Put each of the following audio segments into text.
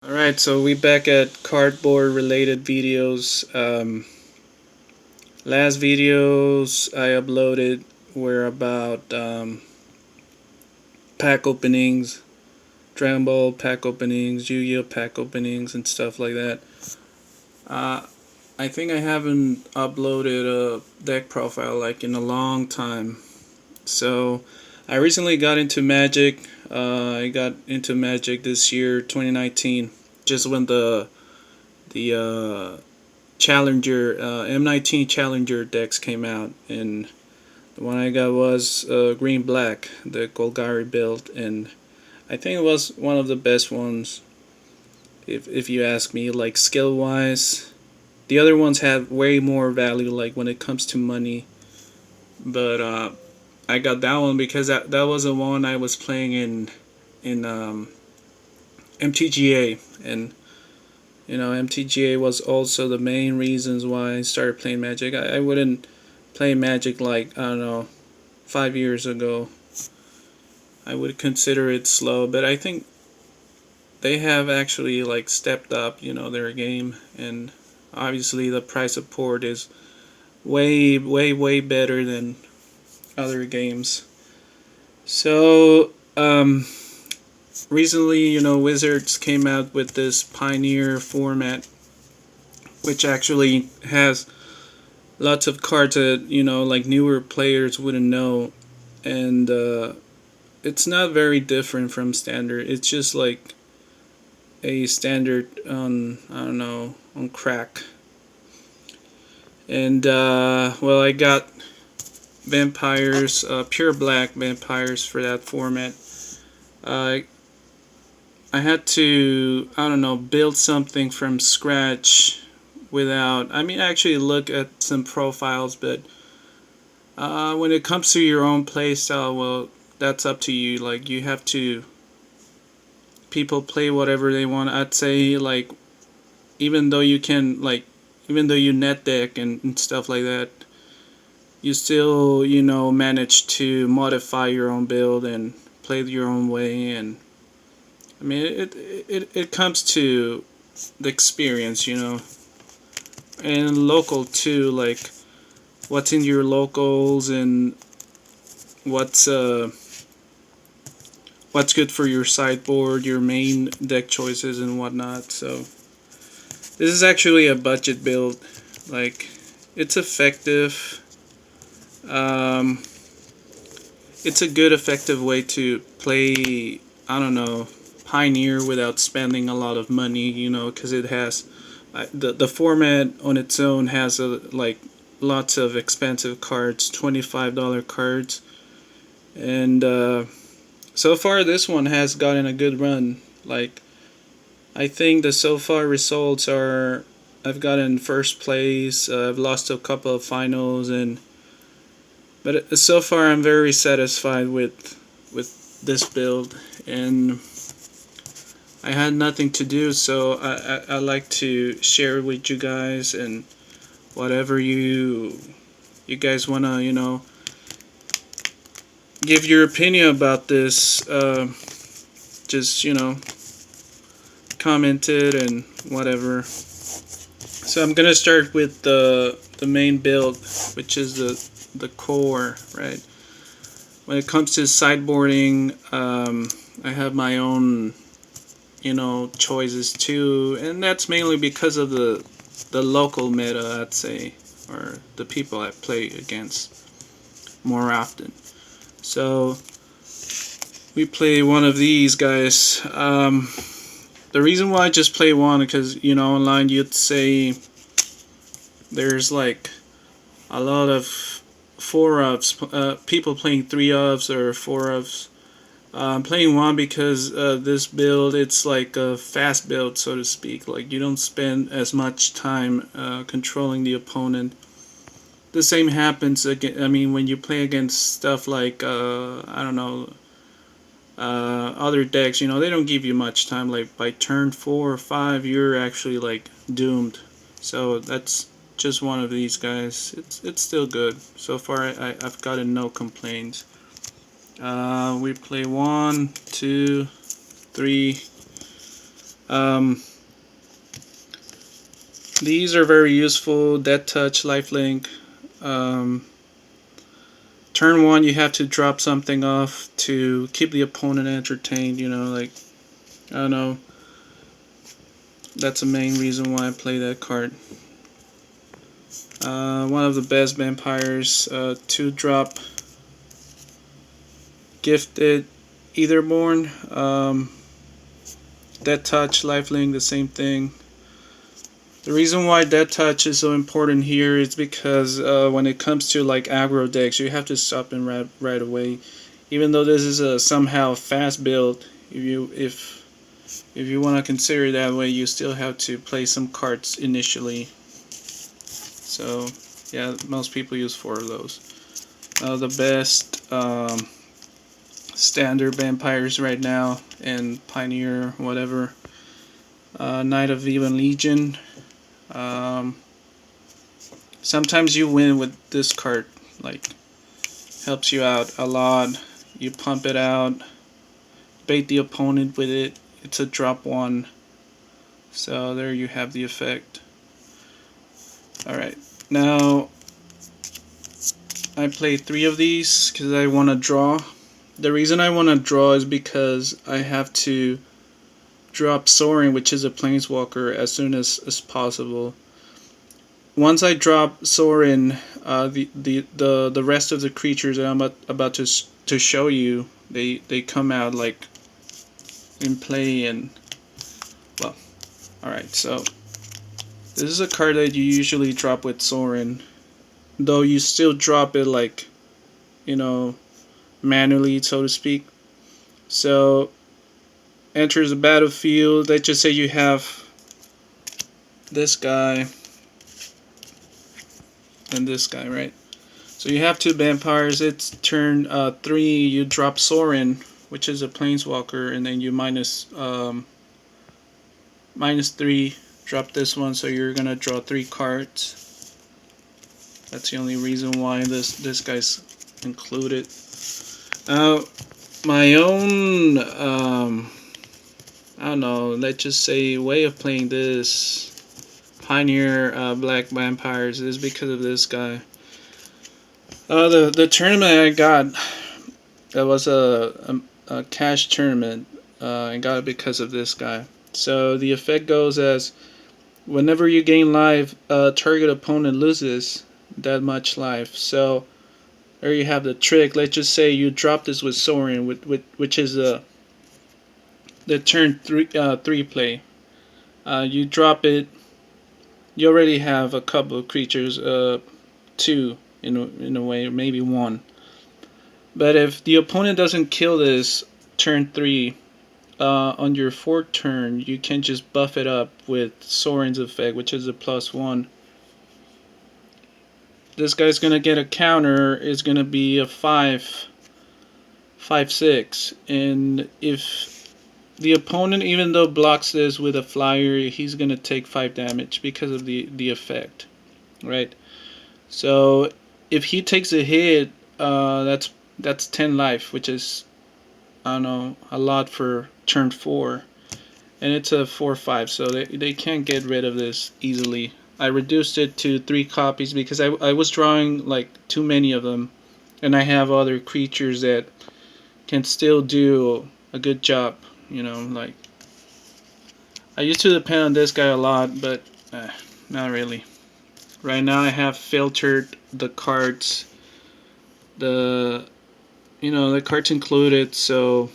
Alright, so we back at cardboard related videos. Last videos I uploaded were about pack openings, Dragon Ball pack openings, Yu-Gi-Oh pack openings, and stuff like that. Uh, I think I haven't uploaded a deck profile like in a long time. So I recently got into Magic. I got into Magic this year, 2019, just when the Challenger M19 Challenger decks came out, and the one I got was green black, the Golgari build, and I think it was one of the best ones. If you ask me, like skill wise, the other ones have way more value, like when it comes to money. But I got that one because that was the one I was playing in MTGA, and MTGA was also the main reasons why I started playing Magic. I wouldn't play Magic like, I don't know, 5 years ago. I would consider it slow, but I think they have actually like stepped up, their game, and obviously the price support is way, way, way better than other games. So, recently, Wizards came out with this Pioneer format, which actually has lots of cards that like newer players wouldn't know, and it's not very different from standard. It's just like a standard on, I don't know, on crack. And well, I got vampires, pure black vampires for that format. uh, I had to, I don't know, build something from scratch without, I mean, actually look at some profiles, but when it comes to your own playstyle, well, that's up to you. Like, you have to, people play whatever they want. I'd say, like, even though you can, like, even though you net deck and stuff like that, you still, manage to modify your own build and play your own way. And I mean, it comes to the experience, and local too, like what's in your locals and what's uh what's good for your sideboard, your main deck choices and whatnot. So this is actually a budget build. Like, it's effective. Um, it's a good effective way to play, I don't know, Pioneer without spending a lot of money, because it has the format on its own has like lots of expensive cards, $25 cards, and so far this one has gotten a good run. Like, I think the so far results are, I've gotten first place. I've lost a couple of finals, but so far I'm very satisfied with this build, and I had nothing to do, so I like to share it with you guys, and whatever you guys wanna give your opinion about this, just comment it and whatever. So I'm gonna start with the main build, which is the core, right? When it comes to sideboarding, I have my own choices too, and that's mainly because of the local meta, I'd say, or the people I play against more often. So we play one of these guys. The reason why I just play one, because online you'd say there's like a lot of four ofs, people playing three ofs or four ofs. I'm playing one because this build, it's like a fast build, so to speak. Like, you don't spend as much time controlling the opponent. The same happens again. I mean, when you play against stuff like I don't know, other decks, they don't give you much time. Like, by turn 4 or 5, you're actually like doomed. So that's just one of these guys. It's still good so far. I've gotten no complaints. We play 1, 2, 3. Um, these are very useful. Death Touch, Lifelink. Um, turn 1, you have to drop something off to keep the opponent entertained. You know, like, I don't know. That's the main reason why I play that card. One of the best vampires. 2-drop. Gifted Etherborn. Death Touch, Lifelink, the same thing. The reason why Death Touch is so important here is because when it comes to like aggro decks, you have to stop him right away. Even though this is a somehow fast build, if you want to consider it that way, you still have to play some cards initially. So yeah, most people use 4 of those. The best standard vampires right now, and Pioneer, whatever. Knight of Even Legion. Sometimes you win with this card, like, helps you out a lot. You pump it out, bait the opponent with it. It's a drop 1. So there you have the effect. Alright, now I play 3 of these because I want to draw. The reason I want to draw is because I have to drop Soaring, which is a Planeswalker, as soon as possible. Once I drop Soaring, the rest of the creatures that I'm about to show you, they come out like in play. And well, alright, so this is a card that you usually drop with Soaring, though you still drop it like, you know, manually, so to speak. So enters the battlefield. Let's just say you have this guy and this guy, right? So you have 2 vampires. It's turn 3. You drop Sorin, which is a planeswalker, and then you -3. Drop this one, so you're gonna draw 3 cards. That's the only reason why this guy's included. My own I don't know. Let's just say way of playing this Pioneer Black Vampires is because of this guy. The tournament I got, that was a cash tournament. I got it because of this guy. So the effect goes as, whenever you gain life, target opponent loses that much life. So there you have the trick. Let's just say you drop this with Sorin, which is the turn 3 play. You drop it. You already have a couple of creatures, 2 in a way, maybe 1. But if the opponent doesn't kill this turn 3, on your 4th turn, you can just buff it up with Sorin's effect, which is a +1. This guy's gonna get a counter. Is gonna be a 5/6, and if the opponent, even though blocks this with a flyer, he's gonna take 5 damage because of the effect, right? So if he takes a hit, that's 10 life, which is, I don't know, a lot for turn 4, and it's a 4/5, so they can't get rid of this easily. I reduced it to 3 copies because I was drawing like too many of them, and I have other creatures that can still do a good job. You know, like, I used to depend on this guy a lot, but not really. Right now I have filtered the cards, the cards included, so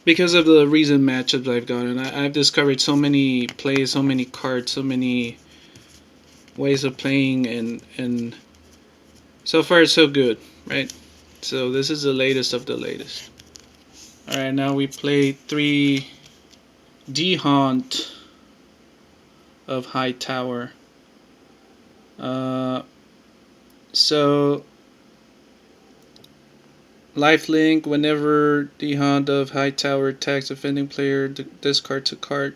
because of the recent matchups I've gotten, I've discovered so many plays, so many cards, so many ways of playing, and so far so good, right? So this is the latest of the latest. Alright, now we play 3 D-Haunt of High Tower. So lifelink, whenever D-Haunt of High Tower attacks offending player, discards a card.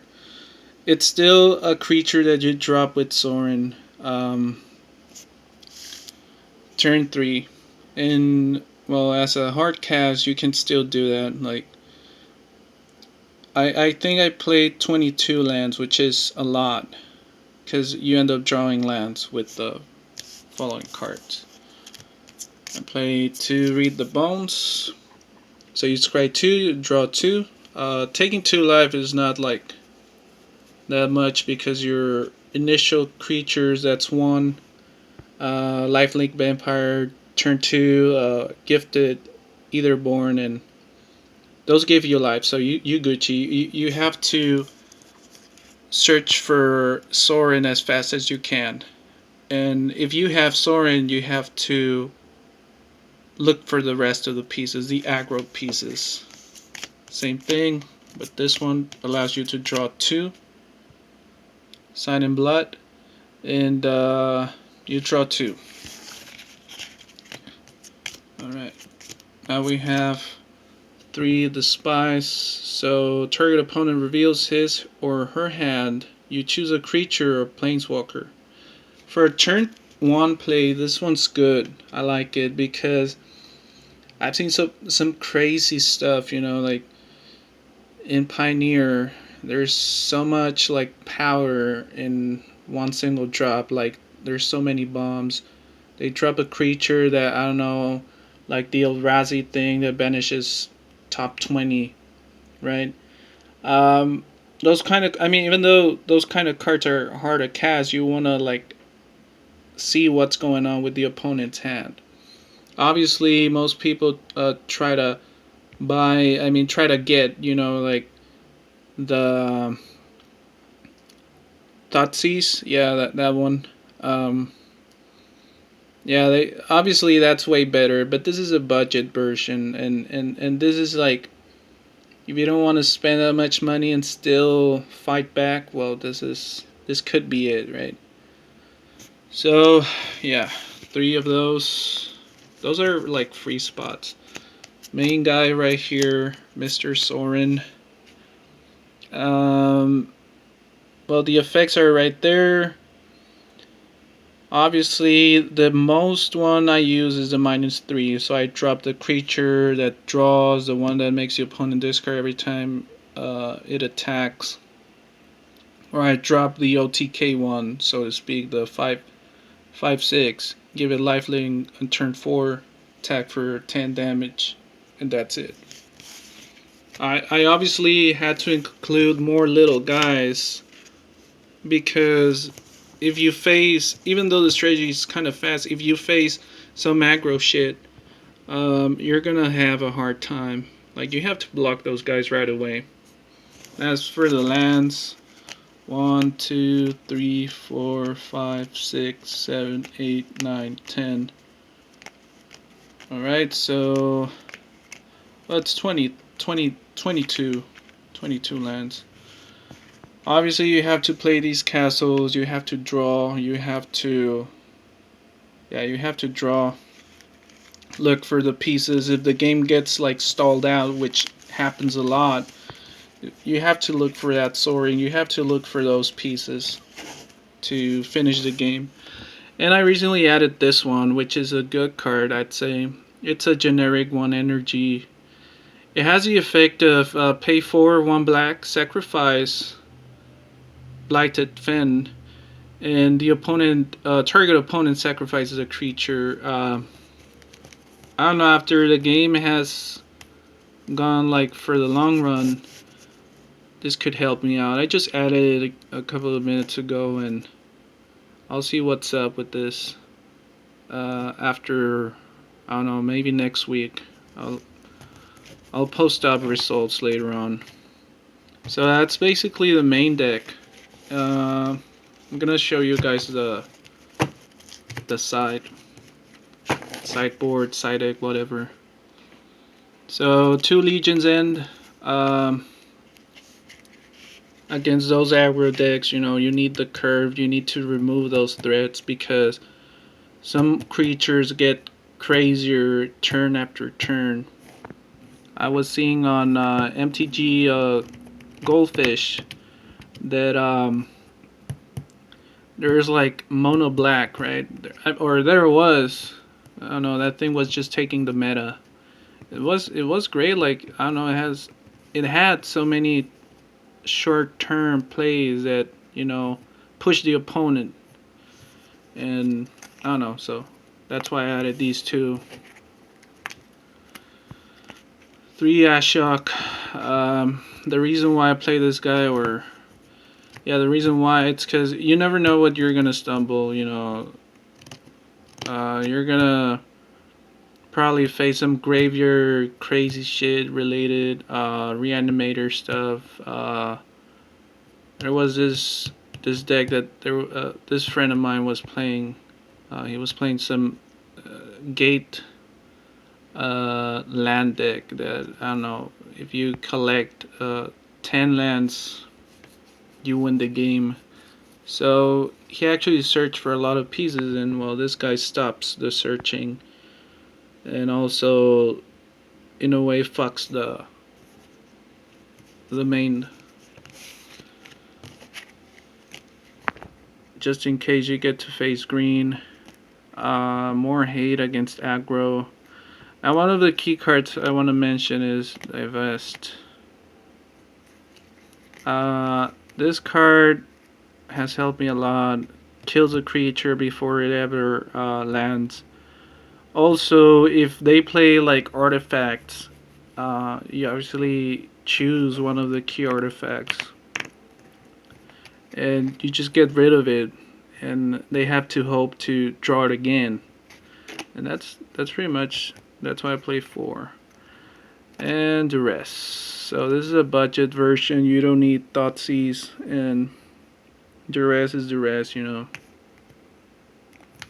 It's still a creature that you drop with Sorin. Turn 3. And, well, as a hard cast, you can still do that. Like, I think I played 22 lands, which is a lot, because you end up drawing lands with the following cards. I played 2 Read the Bones. So you scry 2, you draw 2. Taking 2 life is not like that much because your initial creatures, that's 1. Lifelink Vampire, turn 2, Gifted, Eitherborn, and those give you life. So you Gucci. You have to search for Sorin as fast as you can. And if you have Sorin, you have to look for the rest of the pieces, the aggro pieces. Same thing, but this one allows you to draw 2. Sign in Blood, and you draw 2. Alright, now we have 3 of the Spies. So target opponent reveals his or her hand. You choose a creature or planeswalker. For a turn 1 play, this one's good. I like it because I've seen some crazy stuff, you know, like in Pioneer, there's so much like power in one single drop. Like there's so many bombs. They drop a creature that, I don't know, like the Eldrazi thing that banishes top 20, right? Those kind of, I mean, even though those kind of cards are hard to cast, you want to like see what's going on with the opponent's hand. Obviously, most people try to try to get, you know, like the Thoughtseize, yeah, that one. Yeah, they obviously that's way better, but this is a budget version, and this is like, if you don't want to spend that much money and still fight back, well, this could be it, right? So, yeah, 3 of those. Those are like free spots. Main guy right here, Mr. Sorin. Well, the effects are right there. Obviously, the most one I use is the -3. So I drop the creature that draws, the one that makes the opponent discard every time it attacks. Or I drop the OTK one, so to speak, the 5/6. Give it lifelink on turn 4, attack for 10 damage, and that's it. I obviously had to include more little guys because if you face, even though the strategy is kind of fast, if you face some aggro shit, you're gonna have a hard time. Like, you have to block those guys right away. As for the lands, 1, 2, 3, 4, 5, 6, 7, 8, 9, 10. Alright, so that's 22 lands. Obviously, you have to play these castles, you have to draw, you have to draw, look for the pieces. If the game gets like stalled out, which happens a lot, you have to look for that soaring, you have to look for those pieces to finish the game. And I recently added this one, which is a good card, I'd say. It's a generic 1 energy. It has the effect of pay 4, 1 black, sacrifice Blighted Fen, and the target opponent sacrifices a creature. I don't know, after the game has gone like for the long run, this could help me out. I just added it a couple of minutes ago, and I'll see what's up with this after, I don't know, maybe next week. I'll post up results later on. So that's basically the main deck. I'm gonna show you guys the sideboard, side deck, whatever. So 2 Legions end. Against those aggro decks, you know, you need the curve. You need to remove those threats because some creatures get crazier turn after turn. I was seeing on MTG Goldfish that there's like mono black, right? Or there was. I don't know, that thing was just taking the meta. It was great. Like, I don't know, it had so many short-term plays that, you know, push the opponent. And I don't know, so that's why I added these two. 3 Ashok. The reason why I play this guy, or yeah, the reason why, it's because you never know what you're gonna stumble. You know, you're gonna probably face some graveyard crazy shit related, reanimator stuff. There was this deck that this friend of mine was playing. He was playing some gate land deck that, I don't know, if you collect 10 lands, you win the game. So he actually searched for a lot of pieces, and well, this guy stops the searching, and also in a way fucks the main, just in case you get to face green. More hate against aggro. Now, one of the key cards I want to mention is Divest. This card has helped me a lot. Kills a creature before it ever lands. Also, if they play like artifacts, you obviously choose one of the key artifacts, and you just get rid of it, and they have to hope to draw it again. And that's pretty much, that's why I play 4. And the rest. So this is a budget version. You don't need Thoughtseize, and the rest is the rest, you know.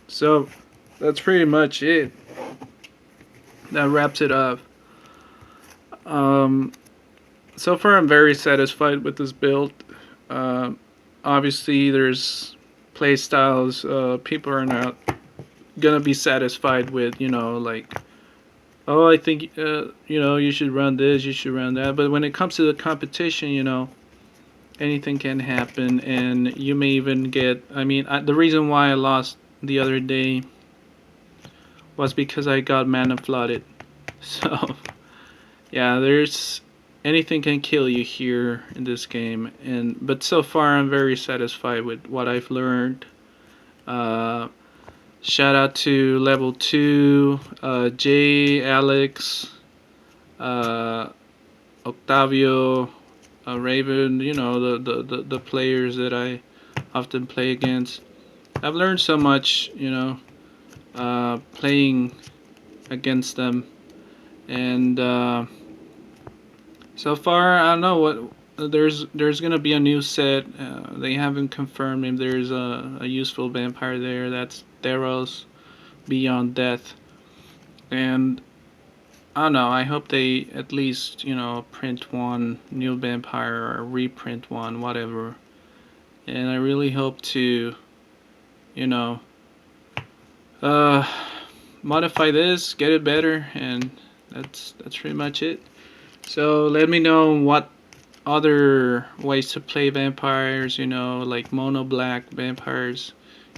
So that's pretty much it. That wraps it up. So far I'm very satisfied with this build. Obviously there's play styles people are not gonna be satisfied with, you know, like, oh, I think you know, you should run this, you should run that. But when it comes to the competition, you know, anything can happen, and you may even get, I mean, the reason why I lost the other day was because I got mana flooded. So yeah, there's, anything can kill you here in this game, and but so far I'm very satisfied with what I've learned. Shout out to level 2, Jay, Alex, Octavio, Raven, you know, the players that I often play against. I've learned so much, you know, playing against them, and so far I don't know what, there's gonna be a new set. They haven't confirmed if there's a useful vampire there. That's Theros Beyond Death, and I don't know. I hope they at least, you know, print one new vampire or reprint one, whatever. And I really hope to, you know, uh, modify this, get it better, and that's pretty much it. So let me know what other ways to play vampires, you know, like mono black vampires,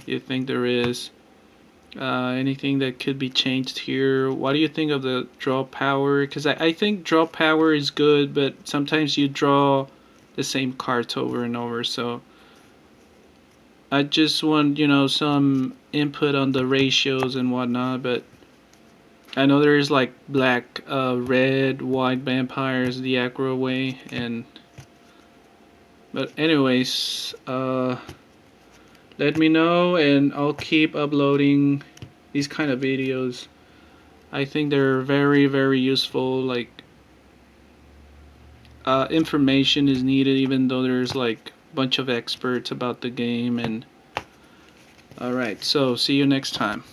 you think there is. Anything that could be changed here. What do you think of the draw power? Because I think draw power is good, but sometimes you draw the same cards over and over. So I just want, you know, some input on the ratios and whatnot. But I know there is like black, red, white vampires the aggro way, and but anyways, let me know, and I'll keep uploading these kind of videos. I think they're very, very useful. Like, information is needed, even though there's like a bunch of experts about the game. And alright, so see you next time.